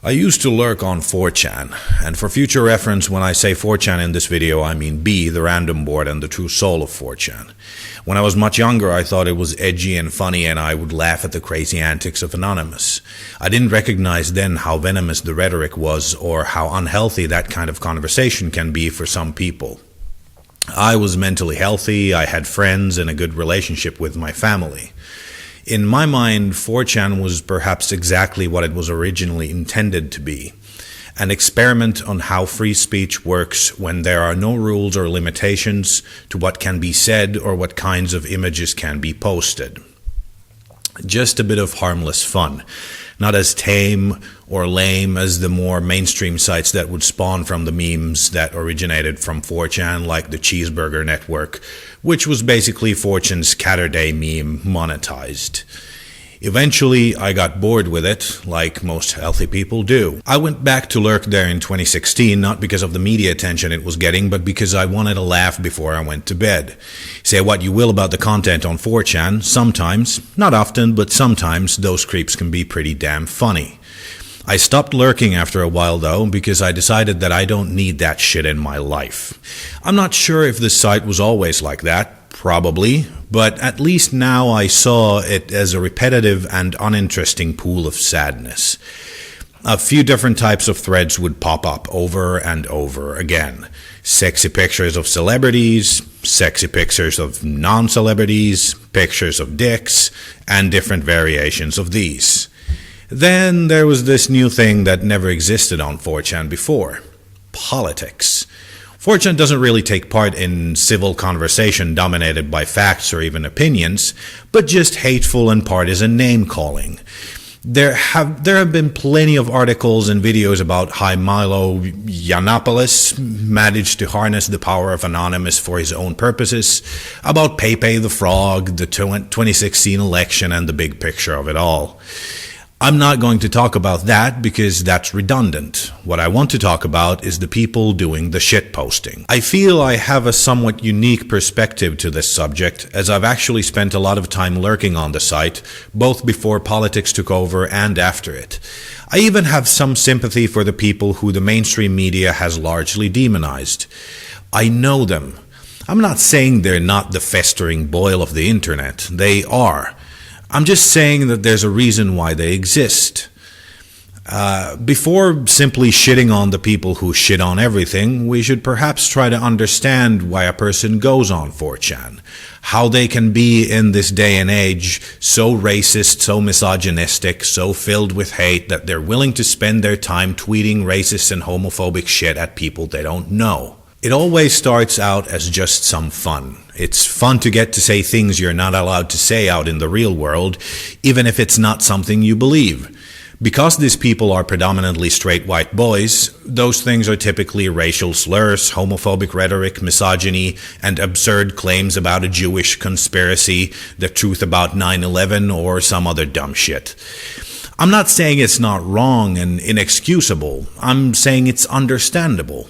I used to lurk on 4chan, and for future reference, when I say 4chan in this video, I mean B, the random board, and the true soul of 4chan. When I was much younger, I thought it was edgy and funny, and I would laugh at the crazy antics of Anonymous. I didn't recognize then how venomous the rhetoric was, or how unhealthy that kind of conversation can be for some people. I was mentally healthy, I had friends, and a good relationship with my family. In my mind, 4chan was perhaps exactly what it was originally intended to be. An experiment on how free speech works when there are no rules or limitations to what can be said or what kinds of images can be posted. Just a bit of harmless fun, not as tame or lame as the more mainstream sites that would spawn from the memes that originated from 4chan, like the Cheeseburger Network, which was basically 4chan's Catterday meme monetized. Eventually, I got bored with it, like most healthy people do. I went back to lurk there in 2016, not because of the media attention it was getting, but because I wanted a laugh before I went to bed. Say what you will about the content on 4chan, sometimes, not often, but sometimes, those creeps can be pretty damn funny. I stopped lurking after a while though, because I decided that I don't need that shit in my life. I'm not sure if this site was always like that, probably, but at least now I saw it as a repetitive and uninteresting pool of sadness. A few different types of threads would pop up over and over again. Sexy pictures of celebrities, sexy pictures of non-celebrities, pictures of dicks, and different variations of these. Then there was this new thing that never existed on 4chan before: politics. 4chan doesn't really take part in civil conversation dominated by facts or even opinions, but just hateful and partisan name-calling. There have been plenty of articles and videos about how Milo Yiannopoulos managed to harness the power of Anonymous for his own purposes, about Pepe the Frog, the 2016 election, and the big picture of it all. I'm not going to talk about that because that's redundant. What I want to talk about is the people doing the shitposting. I feel I have a somewhat unique perspective to this subject, as I've actually spent a lot of time lurking on the site, both before politics took over and after it. I even have some sympathy for the people who the mainstream media has largely demonized. I know them. I'm not saying they're not the festering boil of the internet. They are. I'm just saying that there's a reason why they exist. Before simply shitting on the people who shit on everything, we should perhaps try to understand why a person goes on 4chan. How they can be in this day and age so racist, so misogynistic, so filled with hate that they're willing to spend their time tweeting racist and homophobic shit at people they don't know. It always starts out as just some fun. It's fun to get to say things you're not allowed to say out in the real world, even if it's not something you believe. Because these people are predominantly straight white boys, those things are typically racial slurs, homophobic rhetoric, misogyny, and absurd claims about a Jewish conspiracy, the truth about 9/11, or some other dumb shit. I'm not saying it's not wrong and inexcusable. I'm saying it's understandable.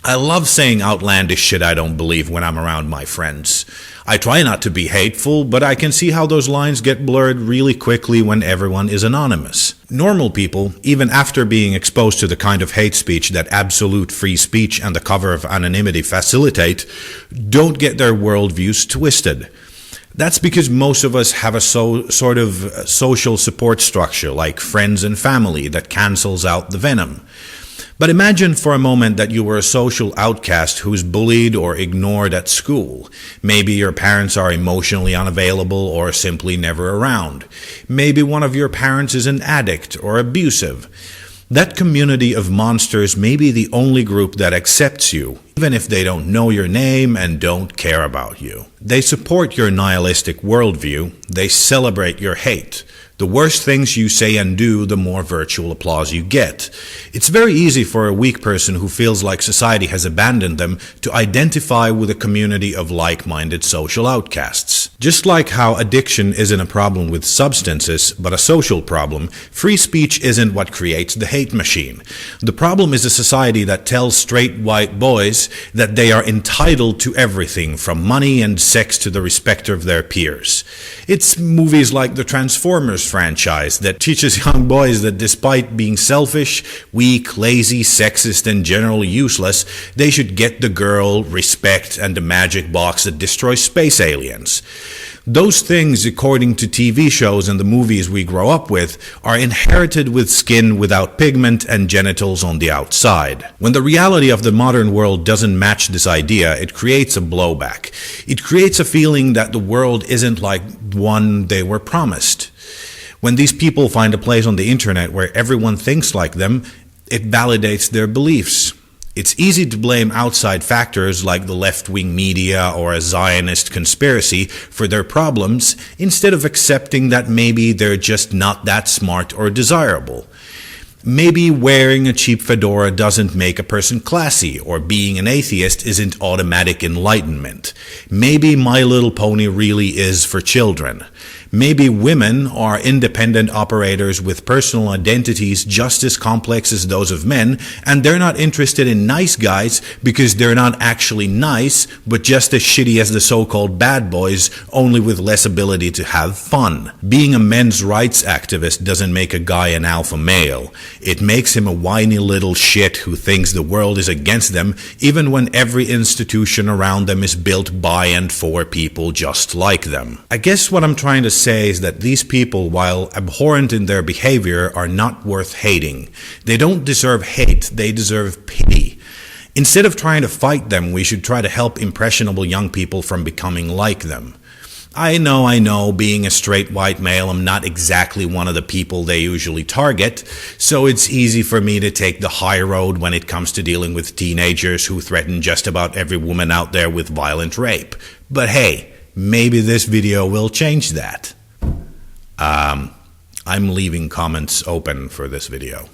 I love saying outlandish shit I don't believe when I'm around my friends. I try not to be hateful, but I can see how those lines get blurred really quickly when everyone is anonymous. Normal people, even after being exposed to the kind of hate speech that absolute free speech and the cover of anonymity facilitate, don't get their worldviews twisted. That's because most of us have a sort of social support structure, like friends and family, that cancels out the venom. But imagine for a moment that you were a social outcast who's bullied or ignored at school. Maybe your parents are emotionally unavailable or simply never around. Maybe one of your parents is an addict or abusive. That community of monsters may be the only group that accepts you, even if they don't know your name and don't care about you. They support your nihilistic worldview. They celebrate your hate. The worse things you say and do, the more virtual applause you get. It's very easy for a weak person who feels like society has abandoned them to identify with a community of like-minded social outcasts. Just like how addiction isn't a problem with substances, but a social problem, free speech isn't what creates the hate machine. The problem is a society that tells straight white boys that they are entitled to everything, from money and sex to the respect of their peers. It's movies like the Transformers franchise that teaches young boys that despite being selfish, weak, lazy, sexist, and generally useless, they should get the girl, respect, and the magic box that destroys space aliens. Those things, according to TV shows and the movies we grow up with, are inherited with skin without pigment and genitals on the outside. When the reality of the modern world doesn't match this idea, it creates a blowback. It creates a feeling that the world isn't like one they were promised. When these people find a place on the internet where everyone thinks like them, it validates their beliefs. It's easy to blame outside factors like the left-wing media or a Zionist conspiracy for their problems instead of accepting that maybe they're just not that smart or desirable. Maybe wearing a cheap fedora doesn't make a person classy, or being an atheist isn't automatic enlightenment. Maybe My Little Pony really is for children. Maybe women are independent operators with personal identities just as complex as those of men, and they're not interested in nice guys because they're not actually nice, but just as shitty as the so-called bad boys, only with less ability to have fun. Being a men's rights activist doesn't make a guy an alpha male. It makes him a whiny little shit who thinks the world is against them, even when every institution around them is built by and for people just like them. I guess what I'm trying to say is that these people, while abhorrent in their behavior, are not worth hating. They don't deserve hate, they deserve pity. Instead of trying to fight them, we should try to help impressionable young people from becoming like them. I know, being a straight white male, I'm not exactly one of the people they usually target, so it's easy for me to take the high road when it comes to dealing with teenagers who threaten just about every woman out there with violent rape. But hey, maybe this video will change that. I'm leaving comments open for this video.